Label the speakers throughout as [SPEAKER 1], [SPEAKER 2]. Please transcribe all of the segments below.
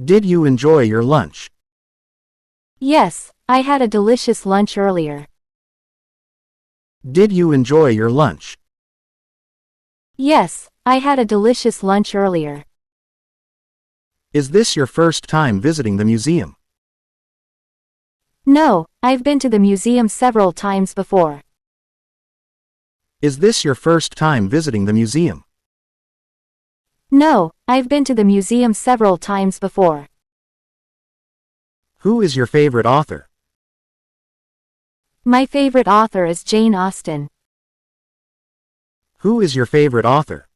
[SPEAKER 1] Did you enjoy your lunch?
[SPEAKER 2] Yes, I had a delicious lunch earlier.
[SPEAKER 1] Did you enjoy your lunch?
[SPEAKER 2] Yes, I had a delicious lunch earlier.
[SPEAKER 1] Is this your first time visiting the museum?
[SPEAKER 2] No, I've been to the museum several times before.
[SPEAKER 1] Is this your first time visiting the museum?
[SPEAKER 2] No, I've been to the museum several times before.
[SPEAKER 1] Who is your favorite author?
[SPEAKER 2] My favorite author is Jane Austen.
[SPEAKER 1] Who is your favorite author?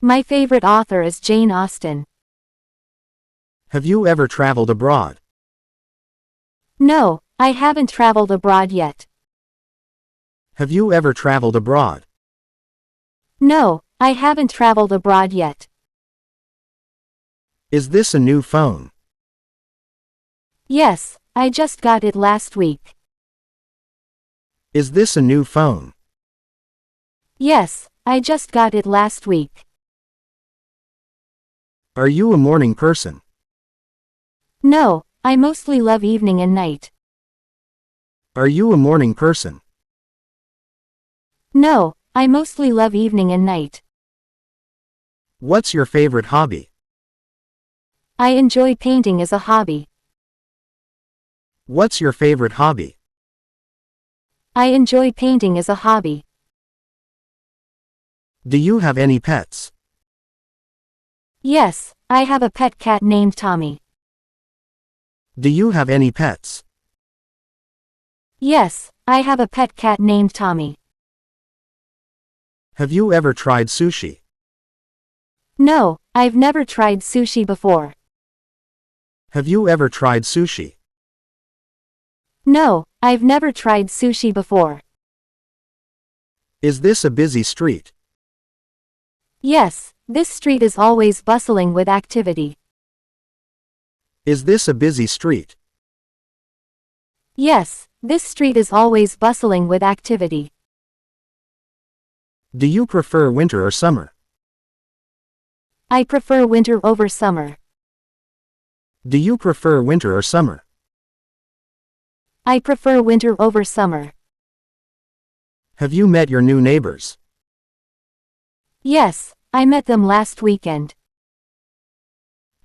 [SPEAKER 2] My favorite author is Jane Austen.
[SPEAKER 1] Have you ever traveled abroad?
[SPEAKER 2] No, I haven't traveled abroad yet.
[SPEAKER 1] Have you ever traveled abroad?
[SPEAKER 2] No, I haven't traveled abroad yet.
[SPEAKER 1] Is this a new phone?
[SPEAKER 2] Yes, I just got it last week.
[SPEAKER 1] Is this a new phone?
[SPEAKER 2] Yes, I just got it last week.
[SPEAKER 1] Are you a morning person?
[SPEAKER 2] No, I mostly love evening and night.
[SPEAKER 1] Are you a morning person?
[SPEAKER 2] No, I mostly love evening and night.
[SPEAKER 1] What's your favorite hobby?
[SPEAKER 2] I enjoy painting as a hobby.
[SPEAKER 1] What's your favorite hobby?
[SPEAKER 2] I enjoy painting as a hobby.
[SPEAKER 1] Do you have any pets?
[SPEAKER 2] Yes, I have a pet cat named Tommy.
[SPEAKER 1] Do you have any pets?
[SPEAKER 2] Yes, I have a pet cat named Tommy.
[SPEAKER 1] Have you ever tried sushi?
[SPEAKER 2] No, I've never tried sushi before.
[SPEAKER 1] Have you ever tried sushi?
[SPEAKER 2] No, I've never tried sushi before.
[SPEAKER 1] Is this a busy street?
[SPEAKER 2] Yes, this street is always bustling with activity.
[SPEAKER 1] Is this a busy street?
[SPEAKER 2] Yes, this street is always bustling with activity.
[SPEAKER 1] Do you prefer winter or summer?
[SPEAKER 2] I prefer winter over summer.
[SPEAKER 1] Do you prefer winter or summer?
[SPEAKER 2] I prefer winter over summer.
[SPEAKER 1] Have you met your new neighbors?
[SPEAKER 2] Yes, I met them last weekend.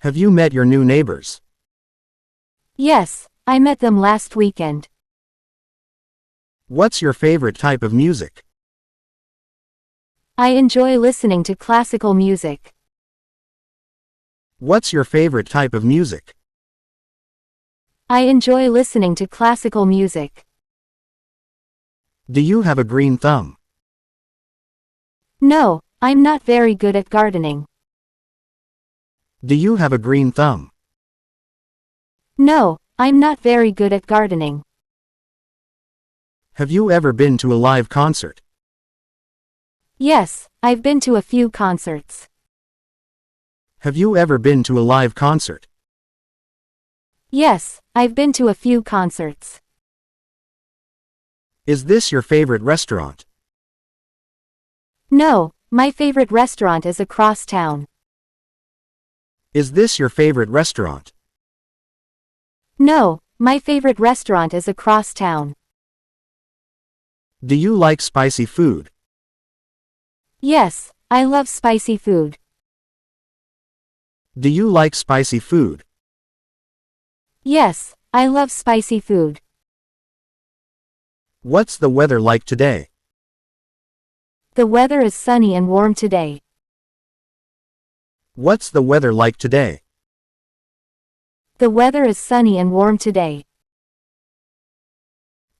[SPEAKER 1] Have you met your new neighbors?
[SPEAKER 2] Yes, I met them last weekend.
[SPEAKER 1] What's your favorite type of music?
[SPEAKER 2] I enjoy listening to classical music.
[SPEAKER 1] What's your favorite type of music?
[SPEAKER 2] I enjoy listening to classical music.
[SPEAKER 1] Do you have a green thumb?
[SPEAKER 2] No, I'm not very good at gardening.
[SPEAKER 1] Do you have a green thumb?
[SPEAKER 2] No, I'm not very good at gardening.
[SPEAKER 1] Have you ever been to a live concert?
[SPEAKER 2] Yes, I've been to a few concerts.
[SPEAKER 1] Have you ever been to a live concert?
[SPEAKER 2] Yes, I've been to a few concerts.
[SPEAKER 1] Is this your favorite restaurant?
[SPEAKER 2] No, my favorite restaurant is across town.
[SPEAKER 1] Is this your favorite restaurant?
[SPEAKER 2] No, my favorite restaurant is across town.
[SPEAKER 1] Do you like spicy food?
[SPEAKER 2] Yes, I love spicy food.
[SPEAKER 1] Do you like spicy food?
[SPEAKER 2] Yes, I love spicy food.
[SPEAKER 1] What's the weather like today?
[SPEAKER 2] The weather is sunny and warm today.
[SPEAKER 1] What's the weather like today?
[SPEAKER 2] The weather is sunny and warm today.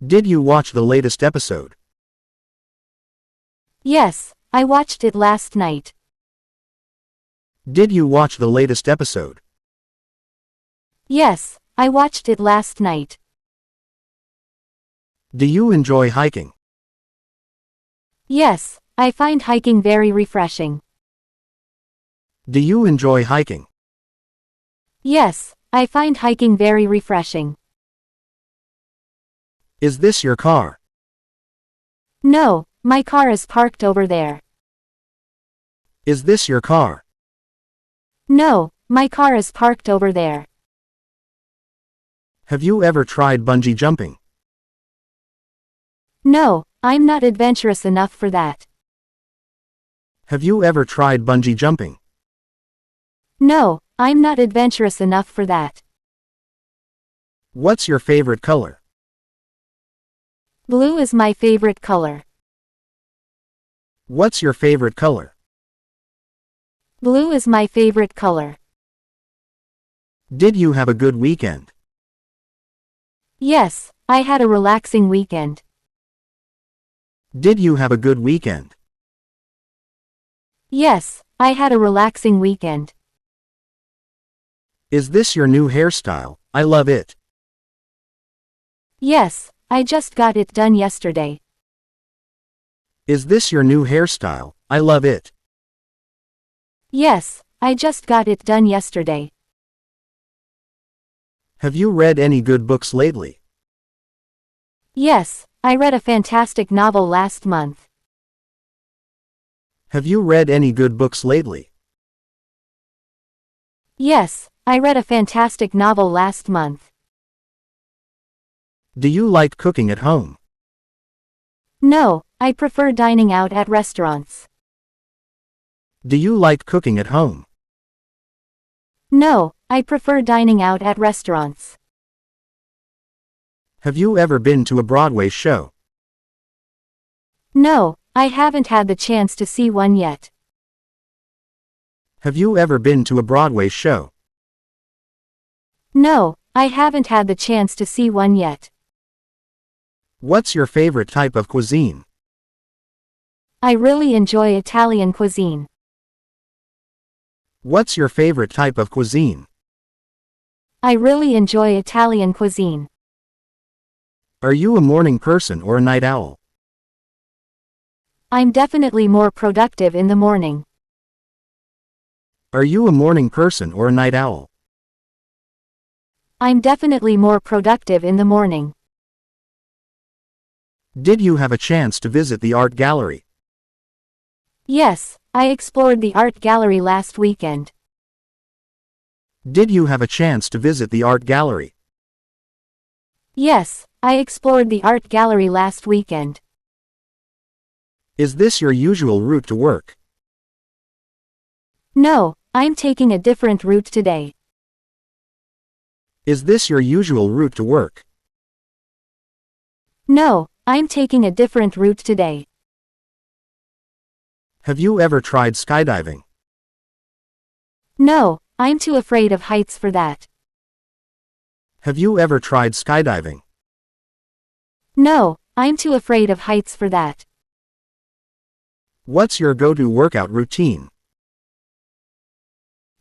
[SPEAKER 1] Did you watch the latest episode?
[SPEAKER 2] Yes, I watched it last night.
[SPEAKER 1] Did you watch the latest episode?
[SPEAKER 2] Yes, I watched it last night.
[SPEAKER 1] Do you enjoy hiking?
[SPEAKER 2] Yes, I find hiking very refreshing.
[SPEAKER 1] Do you enjoy hiking?
[SPEAKER 2] Yes, I find hiking very refreshing.
[SPEAKER 1] Is this your car?
[SPEAKER 2] No, my car is parked over there.
[SPEAKER 1] Is this your car?
[SPEAKER 2] No, My car is parked over there.
[SPEAKER 1] Have you ever tried bungee jumping?
[SPEAKER 2] No, I'm not adventurous enough for that.
[SPEAKER 1] Have you ever tried bungee jumping?
[SPEAKER 2] No, I'm not adventurous enough for that.
[SPEAKER 1] What's your favorite color?
[SPEAKER 2] Blue is my favorite color.
[SPEAKER 1] What's your favorite color?
[SPEAKER 2] Blue is my favorite color.
[SPEAKER 1] Did you have a good weekend?
[SPEAKER 2] Yes, I had a relaxing weekend.
[SPEAKER 1] Did you have a good weekend?
[SPEAKER 2] Yes, I had a relaxing weekend.
[SPEAKER 1] Is this your new hairstyle? I love it.
[SPEAKER 2] Yes, I just got it done yesterday.
[SPEAKER 1] Is this your new hairstyle? I love it.
[SPEAKER 2] Yes, I just got it done yesterday.
[SPEAKER 1] Have you read any good books lately?
[SPEAKER 2] Yes, I read a fantastic novel last month.
[SPEAKER 1] Have you read any good books lately?
[SPEAKER 2] Yes, I read a fantastic novel last month.
[SPEAKER 1] Do you like cooking at home?
[SPEAKER 2] No, I prefer dining out at restaurants.
[SPEAKER 1] Do you like cooking at home?
[SPEAKER 2] No, I prefer dining out at restaurants.
[SPEAKER 1] Have you ever been to a Broadway show?
[SPEAKER 2] No, I haven't had the chance to see one yet.
[SPEAKER 1] Have you ever been to a Broadway show?
[SPEAKER 2] No, I haven't had the chance to see one yet.
[SPEAKER 1] What's your favorite type of cuisine?
[SPEAKER 2] I really enjoy Italian cuisine.
[SPEAKER 1] What's your favorite type of cuisine?
[SPEAKER 2] I really enjoy Italian cuisine.
[SPEAKER 1] Are you a morning person or a night owl?
[SPEAKER 2] I'm definitely more productive in the morning.
[SPEAKER 1] Are you a morning person or a night owl?
[SPEAKER 2] I'm definitely more productive in the morning.
[SPEAKER 1] Did you have a chance to visit the art gallery?
[SPEAKER 2] Yes, I explored the art gallery last weekend.
[SPEAKER 1] Did you have a chance to visit the art gallery?
[SPEAKER 2] Yes, I explored the art gallery last weekend.
[SPEAKER 1] Is this your usual route to work?
[SPEAKER 2] No, I'm taking a different route today.
[SPEAKER 1] Is this your usual route to work?
[SPEAKER 2] No, I'm taking a different route today.
[SPEAKER 1] Have you ever tried skydiving?
[SPEAKER 2] No, I'm too afraid of heights for that.
[SPEAKER 1] Have you ever tried skydiving?
[SPEAKER 2] No, I'm too afraid of heights for that.
[SPEAKER 1] What's your go-to workout routine?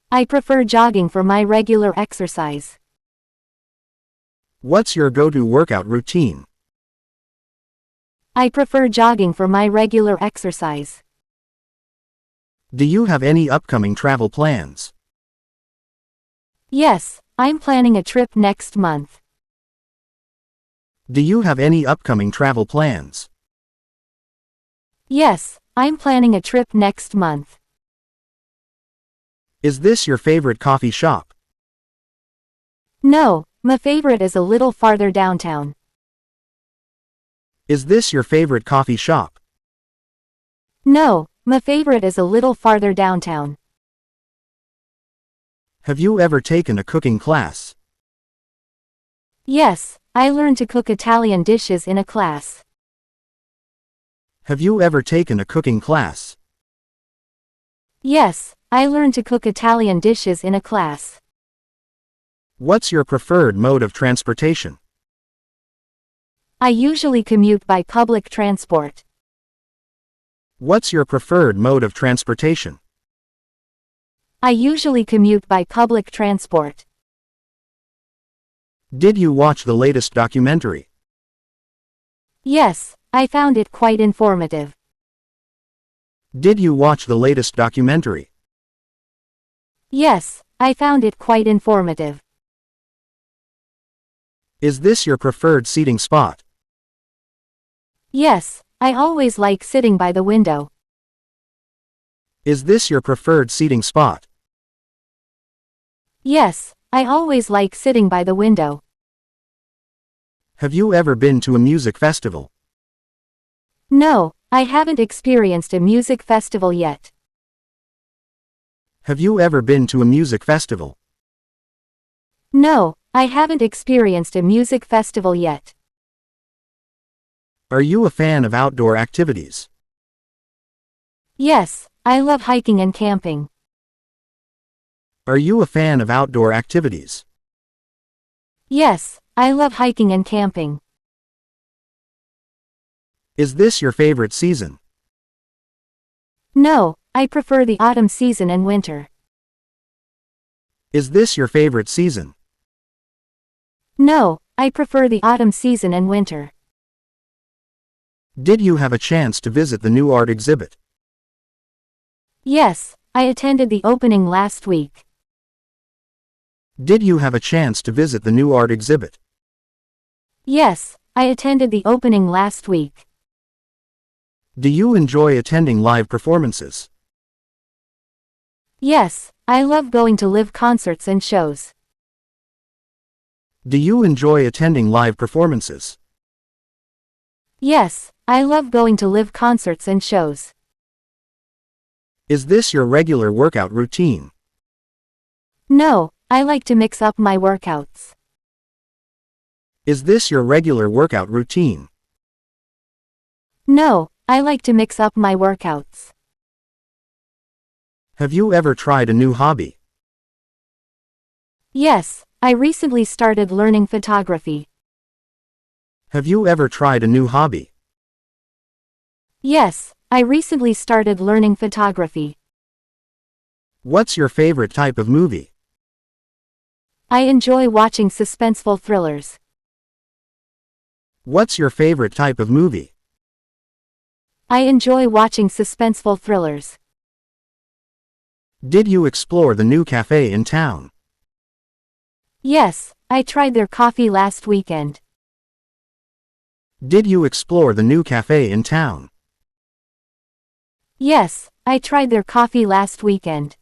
[SPEAKER 2] I prefer jogging for my regular exercise.
[SPEAKER 1] What's your go-to workout routine?
[SPEAKER 2] I prefer jogging for my regular exercise.
[SPEAKER 1] Do you have any upcoming travel plans?
[SPEAKER 2] Yes, I'm planning a trip next month.
[SPEAKER 1] Do you have any upcoming travel plans?
[SPEAKER 2] Yes, I'm planning a trip next month.
[SPEAKER 1] Is this your favorite coffee shop?
[SPEAKER 2] No, my favorite is a little farther downtown.
[SPEAKER 1] Is this your favorite coffee shop?
[SPEAKER 2] No, my favorite is a little farther downtown.
[SPEAKER 1] Have you ever taken a cooking class?
[SPEAKER 2] Yes, I learned to cook Italian dishes in a class.
[SPEAKER 1] Have you ever taken a cooking class?
[SPEAKER 2] Yes, I learned to cook Italian dishes in a class.
[SPEAKER 1] What's your preferred mode of transportation?
[SPEAKER 2] I usually commute by public transport.
[SPEAKER 1] What's your preferred mode of transportation?
[SPEAKER 2] I usually commute by public transport.
[SPEAKER 1] Did you watch the latest documentary?
[SPEAKER 2] Yes, I found it quite informative.
[SPEAKER 1] Did you watch the latest documentary?
[SPEAKER 2] Yes, I found it quite informative.
[SPEAKER 1] Is this your preferred seating spot?
[SPEAKER 2] Yes, I always like sitting by the window.
[SPEAKER 1] Is this your preferred seating spot?
[SPEAKER 2] Yes, I always like sitting by the window.
[SPEAKER 1] Have you ever been to a music festival?
[SPEAKER 2] No, I haven't experienced a music festival yet.
[SPEAKER 1] Have you ever been to a music festival?
[SPEAKER 2] No, I haven't experienced a music festival yet.
[SPEAKER 1] Are you a fan of outdoor activities?
[SPEAKER 2] Yes, I love hiking and camping.
[SPEAKER 1] Are you a fan of outdoor activities?
[SPEAKER 2] Yes, I love hiking and camping.
[SPEAKER 1] Is this your favorite season?
[SPEAKER 2] No, I prefer the autumn season and winter.
[SPEAKER 1] Is this your favorite season?
[SPEAKER 2] No, I prefer the autumn season and winter.
[SPEAKER 1] Did you have a chance to visit the new art exhibit?
[SPEAKER 2] Yes, I attended the opening last week.
[SPEAKER 1] Did you have a chance to visit the new art exhibit?
[SPEAKER 2] Yes, I attended the opening last week.
[SPEAKER 1] Do you enjoy attending live performances?
[SPEAKER 2] Yes, I love going to live concerts and shows.
[SPEAKER 1] Do you enjoy attending live performances?
[SPEAKER 2] Yes, I love going to live concerts and shows.
[SPEAKER 1] Is this your regular workout routine?
[SPEAKER 2] No, I like to mix up my workouts.
[SPEAKER 1] Is this your regular workout routine?
[SPEAKER 2] No, I like to mix up my workouts.
[SPEAKER 1] Have you ever tried a new hobby?
[SPEAKER 2] Yes, I recently started learning photography.
[SPEAKER 1] Have you ever tried a new hobby?
[SPEAKER 2] Yes, I recently started learning photography.
[SPEAKER 1] What's your favorite type of movie?
[SPEAKER 2] I enjoy watching suspenseful thrillers.
[SPEAKER 1] What's your favorite type of movie?
[SPEAKER 2] I enjoy watching suspenseful thrillers.
[SPEAKER 1] Did you explore the new cafe in town?
[SPEAKER 2] Yes, I tried their coffee last weekend.
[SPEAKER 1] Did you explore the new cafe in town?
[SPEAKER 2] Yes, I tried their coffee last weekend.